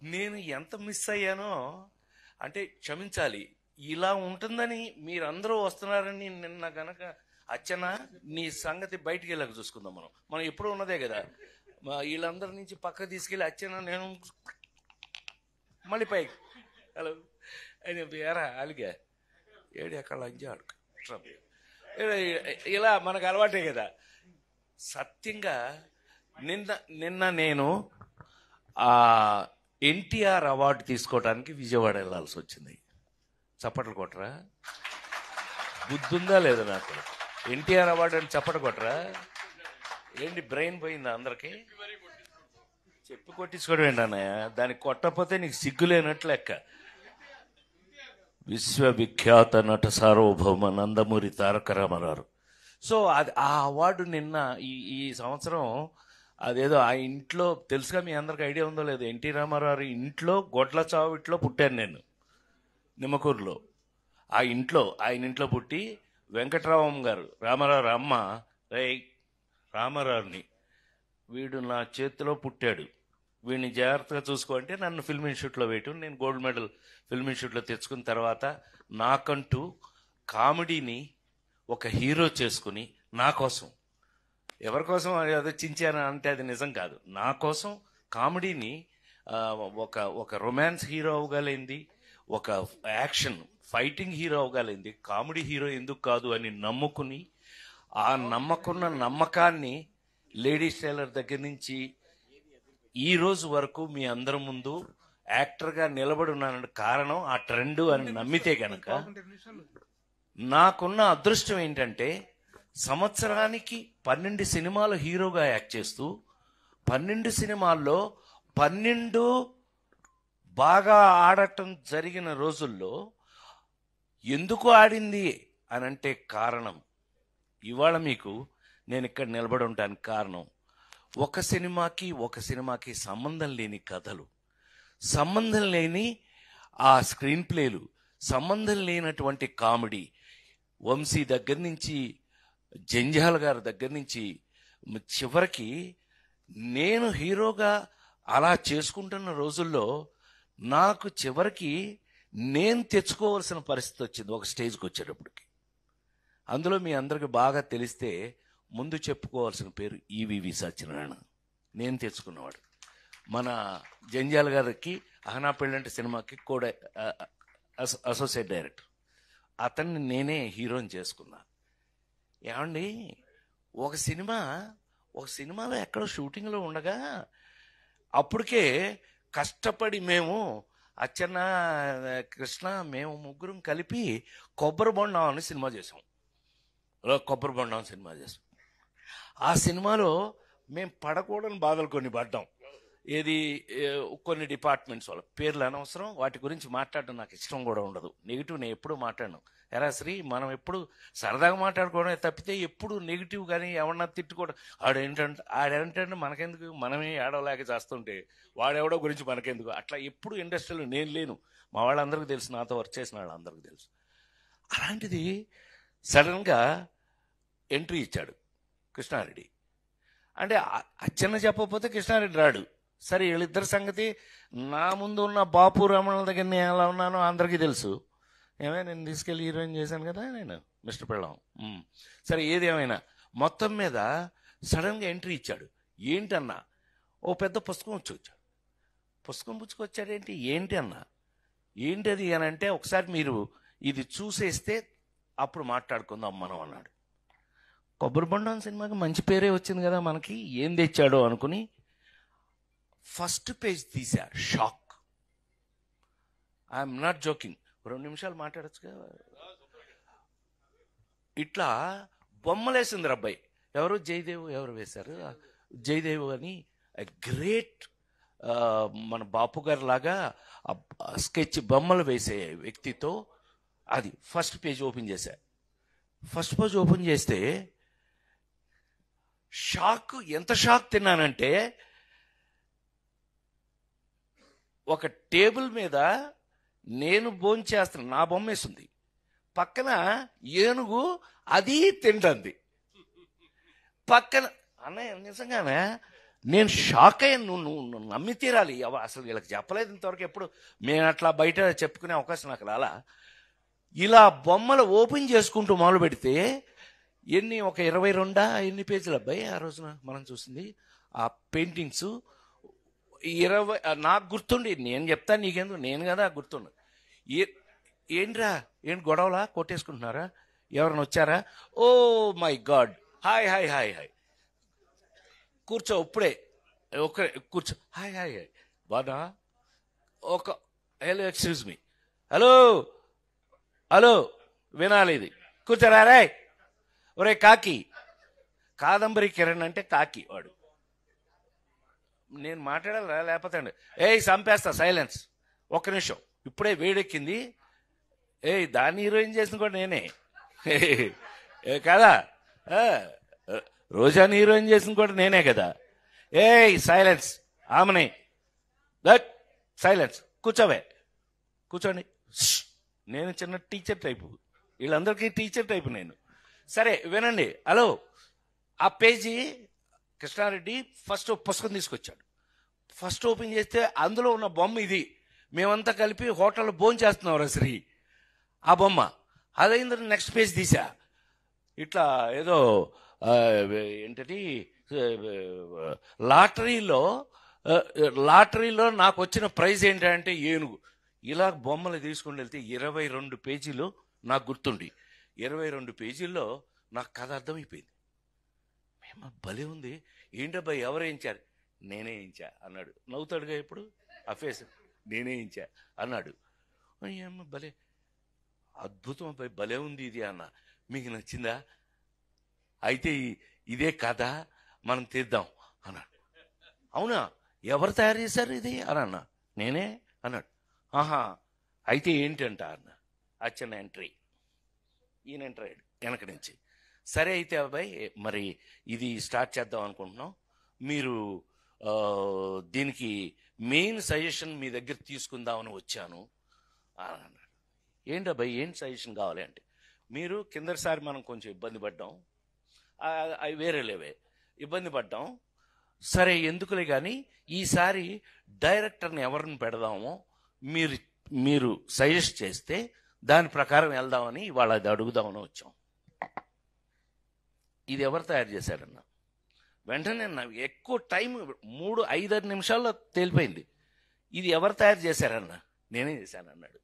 నేను ఎంత మిస్ అయ్యానో అంటే క్షమించాలి. ఇలా ఉంటుందని మీరందరూ వస్తున్నారని నిన్న గనక అచ్చనా నీ సంగతి బయటికి వెళ్ళక చూసుకుందాం. మనం ఎప్పుడూ ఉన్నదే కదా. వీళ్ళందరి నుంచి పక్క తీసుకెళ్ళి అచ్చనా నేను మళ్ళీ పైకి హలో అని ఎరా అలిగా ఏడు ఎక్కడ లంచాడు ఇలా మనకు అలవాటే కదా. సత్యంగా నిన్న నేను ఎన్టీఆర్ అవార్డు తీసుకోవడానికి విజయవాడ వెళ్ళాల్సి వచ్చింది. చప్పట్లు కొట్టరా? బుద్ధుందా లేదా నాకు? ఎన్టీఆర్ అవార్డు అని చప్పట్లు కొట్టరా? ఏంటి బ్రెయిన్ పోయిందా అందరికి? చెప్పి కొట్టించుకోవడం ఏంటన్నయ్య? దానికి కొట్టకపోతే నీకు సిగ్గులేనట్లు లెక్క. విశ్వవిఖ్యాత నట సార్వభౌమ నందమూరి తారక రామారావు. సో అది ఆ అవార్డు నిన్న ఈ సంవత్సరం అదేదో ఆ ఇంట్లో తెలుసుగా, మీ అందరికి ఐడియా ఉందో లేదో, ఎన్టీ రామారావు ఇంట్లో గొడ్ల చావిట్లో పుట్టాను నేను నిమ్మకూరులో. ఆయన ఇంట్లో పుట్టి వెంకటరామం గారు రామారావు అమ్మ రామారావుని వీడు నా చేతిలో పుట్టాడు, వీడిని జాగ్రత్తగా చూసుకో అంటే నన్ను ఫిల్మ్ ఇన్స్టిట్యూట్లో వేయటం. నేను గోల్డ్ మెడల్ ఫిల్మ్ ఇన్స్టిట్యూట్లో తెచ్చుకున్న తర్వాత నాకంటూ కామెడీని ఒక హీరో చేసుకుని నా కోసం, ఎవరి కోసం అదే చించాను అంటే అది నిజం కాదు, నా కోసం కామెడీని ఒక రొమాన్స్ హీరో అవ్వగలిగింది, ఒక యాక్షన్ ఫైటింగ్ హీరో అవ్వగలిగింది, కామెడీ హీరో ఎందుకు కాదు అని నమ్ముకుని ఆ నమ్మకాన్ని లేడీస్ టైలర్ దగ్గర నుంచి ఈ రోజు వరకు మీ అందరి ముందు యాక్టర్గా నిలబడి ఉన్నానంటే కారణం ఆ ట్రెండ్ అని నమ్మితే కనుక నాకున్న అదృష్టం ఏంటంటే సంవత్సరానికి 12 సినిమాలు హీరోగా యాక్ట్ చేస్తూ 12 సినిమాల్లో 12 బాగా ఆడటం జరిగిన రోజుల్లో ఎందుకు ఆడింది అని అంటే కారణం ఇవాళ మీకు నేను ఇక్కడ నిలబడి ఉండడానికి కారణం ఒక సినిమాకి సంబంధం లేని కథలు, సంబంధం లేని ఆ స్క్రీన్ ప్లేలు, సంబంధం లేనటువంటి కామెడీ, వంశీ దగ్గర నుంచి జంజాల్ గారి దగ్గర నుంచి చివరికి నేను హీరోగా అలా చేసుకుంటున్న రోజుల్లో నాకు చివరికి నేను తెచ్చుకోవాల్సిన పరిస్థితి వచ్చింది ఒక స్టేజ్కి వచ్చేటప్పటికి. అందులో మీ అందరికి బాగా తెలిస్తే ముందు చెప్పుకోవాల్సిన పేరు ఈవివి సత్యనారాయణ. నేను తెచ్చుకున్నవాడు. మన జంజాల్ గారికి అహనా పెళ్ళంటి సినిమాకి కూడా అసోసియేట్ డైరెక్టర్. అతన్ని నేనే హీరోని చేసుకున్నా. ఏమండి, ఒక సినిమాలో ఎక్కడో షూటింగ్లో ఉండగా అప్పటికే కష్టపడి మేము అచ్చన్న కృష్ణ మేము ముగ్గురం కలిపి కొబ్బరి బొండం అని సినిమా చేసాం. ఆ సినిమాలో మేము పడకూడని బాధలు కొన్ని పడ్డాం. కొన్ని డిపార్ట్మెంట్స్ వాళ్ళ పేర్లు అనవసరం, వాటి గురించి మాట్లాడడం నాకు ఇష్టం కూడా ఉండదు. నెగిటివ్ నేను ఎప్పుడు మాట్లాడను. ఎరా శ్రీ, మనం ఎప్పుడు సరదాగా మాట్లాడుకోవడం తప్పితే ఎప్పుడు నెగిటివ్ కానీ ఎవరన్నా తిట్టుకోవడం ఆడేంటంటే మనకెందుకు, మనమే ఏడవలేక చేస్తుంటే వాడెవడో గురించి మనకెందుకు, అట్లా ఎప్పుడు ఇండస్ట్రీలో నేను లేను. మా వాళ్ళందరికీ తెలుసు, నాతో వర్క్ చేసిన వాళ్ళందరికీ తెలుసు. అలాంటిది సడన్గా ఎంట్రీ ఇచ్చాడు కృష్ణారెడ్డి. అంటే అచ్చన్న చెప్పకపోతే కృష్ణారెడ్డి రాడు. సరే, వీళ్ళిద్దరి సంగతి నా ముందు ఉన్న బాపు రమణ దగ్గర నేను ఎలా ఉన్నానో అందరికీ తెలుసు. నేను తీసుకెళ్ళి హీరోయిన్ చేశాను కదా నేను, మిస్టర్ పెళ్ళం. సరే, ఏది ఏమైనా మొత్తం మీద సడన్గా ఎంట్రీ ఇచ్చాడు. ఏంటన్నా, ఓ పెద్ద పుస్తకం వచ్చాడు. పుస్తకం పుచ్చుకొచ్చాడేంటి, ఏంటి అన్నా, ఏంటది అని అంటే ఒకసారి మీరు ఇది చూసేస్తే అప్పుడు మాట్లాడుకుందాం మనం అన్నాడు. కొబ్బరి బొండం సినిమాకి మంచి పేరే వచ్చింది కదా మనకి, ఏం తెచ్చాడో అనుకుని ఫస్ట్ పేజ్ తీసా. షాక్. I'm not joking. 2 నిమిషాలు మాట్లాడచ్చుగా. ఇట్లా బొమ్మలేసింది అబ్బాయి. ఎవరు జయదేవ్ ఎవరు వేశారు, జయదేవ్ అని గ్రేట్ మన బాపు గారి లాగా స్కెచ్ బొమ్మలు వేసే వ్యక్తితో అది ఫస్ట్ పేజ్ ఓపెన్ చేశా. ఫస్ట్ పేజ్ ఓపెన్ చేస్తే ఎంత షాక్ తిన్నానంటే, ఒక టేబుల్ మీద నేను భోంచేస్తున్నా, నా బొమ్మ వేసింది, పక్కన ఏనుగు అది తింటుంది. పక్కన అన్నయ్య నిజంగానే నేను షాక్ అయ్యాను. నువ్వు నమ్మి తీరాలి. అసలు వీళ్ళకి చెప్పలేదు ఇంతవరకు. ఎప్పుడు మేము అట్లా బయట చెప్పుకునే అవకాశం నాకు రాలా. ఇలా బొమ్మలు ఓపెన్ చేసుకుంటూ మొదలు పెడితే ఒక 22 ఎన్ని పేజీలు అబ్బాయి ఆ రోజున మనం చూసింది ఆ పెయింటింగ్స్. 20 నాకు గుర్తుండి, నేను చెప్తాను నీకెందుకు, నేను కదా గుర్తుండు. ఏంట్రా ఏంటి గొడవలా, కొట్టేసుకుంటున్నారా, ఎవరైనా వచ్చారా? Oh my god, hi hi hi hi, కూర్చో ఇప్పుడే, కూర్చో, హాయ్ హాయ్ హాయ్ బాగా hello excuse me, hello hello వినాలి ఇది, కూర్చోరా రే. ఒరే కాకి, కాదంబరి కిరణ్ అంటే కాకి వాడు. నేను మాట్లాడాలా లేకపోతే చంపేస్తా, సైలెన్స్, ఒక్క నిమిషం, ఇప్పుడే వేడెక్కింది. దాన్ని హీరోయిన్ చేసిన కూడా నేనే కదా, రోజాని హీరోయిన్ చేసిన కూడా నేనే కదా. సైలెన్స్, ఆమెనే దట్ సైలెన్స్, కూర్చోవే, కూర్చోండి. నేను చిన్న టీచర్ టైపు, వీళ్ళందరికీ టీచర్ టైపు నేను. సరే వినండి. హలో, ఆ పేజీ కృష్ణారెడ్డి ఫస్ట్ పుస్తకం తీసుకొచ్చాడు. ఫస్ట్ ఓపెన్ చేస్తే అందులో ఉన్న బొమ్మ ఇది. మేమంతా కలిపి హోటల్లో భోజనం చేస్తున్నాం శ్రీ, ఆ బొమ్మ. అదైంది. నెక్స్ట్ పేజ్ తీసా, ఇట్లా ఏదో ఏంటది లాటరీలో నాకు వచ్చిన ప్రైజ్ ఏంటంటే ఏనుగు. ఇలా బొమ్మలు తీసుకుని వెళ్తే 22 పేజీలు నాకు గుర్తుండి, 22 పేజీల్లో నాకు కథ అర్థమైపోయింది. మేము భలే ఉంది, ఏంటబ్బాయి ఎవరు వేయించారు? నేనే వేయించా అన్నాడు. నవ్వుతాడుగా ఇప్పుడు ఆ ఫేస్, నేనే వేయించా అన్నాడు. ఏమో భలే అద్భుతం అబ్బాయి, భలే ఉంది ఇది అన్న. మీకు నచ్చిందా? అయితే ఇదే కథ మనం తీద్దాం అన్నాడు. అవునా, ఎవరు తయారు చేశారు ఇది అని అన్నా. నేనే అన్నాడు. ఆహా, అయితే ఏంటంట అన్న. అచ్చన్న ఎంట్రీ, ఈయన ఎంటర్ అయ్యాడు వెనక నుంచి. సరే అయితే అబ్బాయి, మరి ఇది స్టార్ట్ చేద్దాం అనుకుంటున్నాం, మీరు దీనికి మెయిన్ సజెషన్ మీ దగ్గర తీసుకుందామని వచ్చాను అని అన్నాడు. ఏంటబ్బాయి ఏం సజెషన్ కావాలి అంటే, మీరు కిందసారి మనం కొంచెం ఇబ్బంది పడ్డాం, అవి వేరే లేవే, ఇబ్బంది పడ్డాం. సరే ఎందుకులే కానీ ఈసారి డైరెక్టర్ని ఎవరిని పెడదామో మీరు సజెస్ట్ చేస్తే దాని ప్రకారం వెళ్దామని ఇవాళ అది అడుగుదామని వచ్చాం. ఇది ఎవరు తయారు చేశారన్న? వెంటనే ఎక్కువ టైం 3-5 నిమిషాల్లో తేలిపోయింది. ఇది ఎవరు తయారు చేశారన్న? నేనే చేశాను అన్నాడు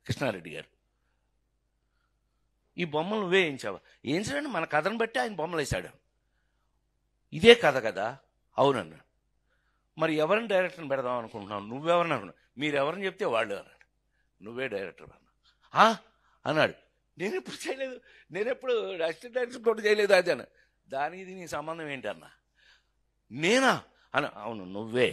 కృష్ణారెడ్డి గారు. ఈ బొమ్మలు నువ్వే వేయించావా? వేయించడండి, మన కథను బట్టి ఆయన బొమ్మలు వేశాడు. ఇదే కథ కదా? అవునన్నా. మరి ఎవరిని డైరెక్టర్ని పెడదాం అనుకుంటున్నావు? నువ్వెవరిని అనుకున్నావు? మీరు ఎవరిని చెప్తే వాళ్ళు అన్నాడు. నువ్వే డైరెక్టర్ అన్నా అన్నాడు. నేను ఎప్పుడు చేయలేదు, నేను ఎప్పుడు అసిస్టెంట్ డైరెక్టర్ కూడా చేయలేదు అది అన్న. దానికి నీ సంబంధం ఏంటన్నా? నేనా అన్న. అవును, నువ్వే,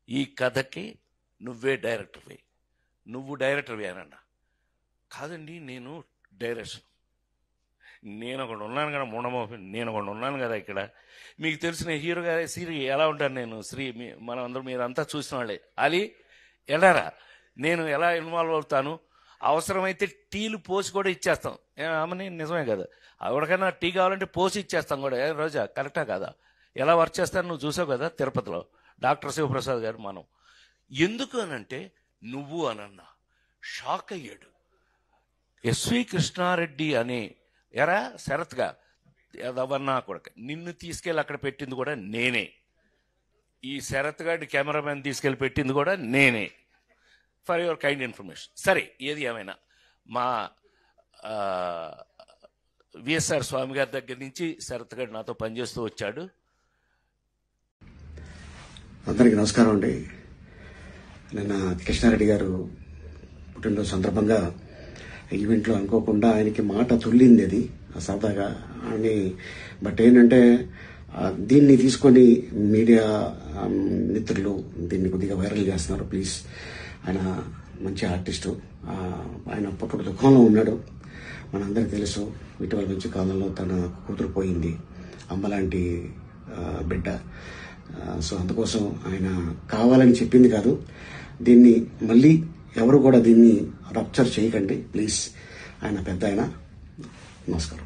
ఈ కథకి నువ్వే డైరెక్టర్వే, నువ్వు డైరెక్టర్వే అనన్నా. కాదండి, నేను డైరెక్షన్, నేను ఒకడు ఉన్నాను కదా, నేను ఒకడు ఉన్నాను కదా ఇక్కడ. మీకు తెలిసిన హీరో గారి శ్రీ ఎలా ఉంటాను నేను, శ్రీ మనం అందరూ మీరంతా చూసిన వాళ్ళే. అలీ ఎలారా, నేను ఎలా ఇన్వాల్వ్ అవుతాను, అవసరమైతే టీలు పోసి కూడా ఇచ్చేస్తాం. ఆమెని నిజమే కదా, ఎవరికైనా టీ కావాలంటే పోసి ఇచ్చేస్తాం కూడా. రోజా కరెక్టా కదా? ఎలా వర్క్ చేస్తాను నువ్వు చూసావు కదా తిరుపతిలో, డాక్టర్ శివప్రసాద్ గారు. మనం ఎందుకు అనంటే నువ్వు అనన్నా. షాక్ అయ్యాడు. ఎస్వి కృష్ణారెడ్డి అని ఎరా శరత్గా ఎవరన్నా కొడక, నిన్ను తీసుకెళ్ళి అక్కడ పెట్టింది కూడా నేనే, ఈ శరత్ గారి కెమెరామెన్ తీసుకెళ్ళి పెట్టింది కూడా నేనే. For your kind information. సరే, ఏది ఏమైనా మా విఎస్ఆర్ స్వామి గారి దగ్గర నుంచి శరత్ గారు నాతో పనిచేస్తూ వచ్చాడు. అందరికీ నమస్కారం అండి. నిన్న కృష్ణారెడ్డి గారు పుట్టినరోజు సందర్భంగా ఈవెంట్లో అనుకోకుండా ఆయనకి మాట తుల్లింది, అది సరదాగా అని. బట్ ఏంటంటే దీన్ని తీసుకొని మీడియా మిత్రులు దీన్ని కొద్దిగా వైరల్ చేస్తున్నారు. ప్లీజ్, ఆయన మంచి ఆర్టిస్టు, ఆయన పుట్టుక దుఃఖంలో ఉన్నాడు, మనందరికీ తెలుసు. ఇటీవల మంచి కాలంలో తన కూతురు పోయింది, అమ్మలాంటి బిడ్డ. సో అందుకోసం ఆయన కావాలని చెప్పింది కాదు. దీన్ని మళ్ళీ ఎవరు కూడా దీన్ని రప్చర్ చేయకండి ప్లీజ్. ఆయన పెద్ద ఆయన. నమస్కారం.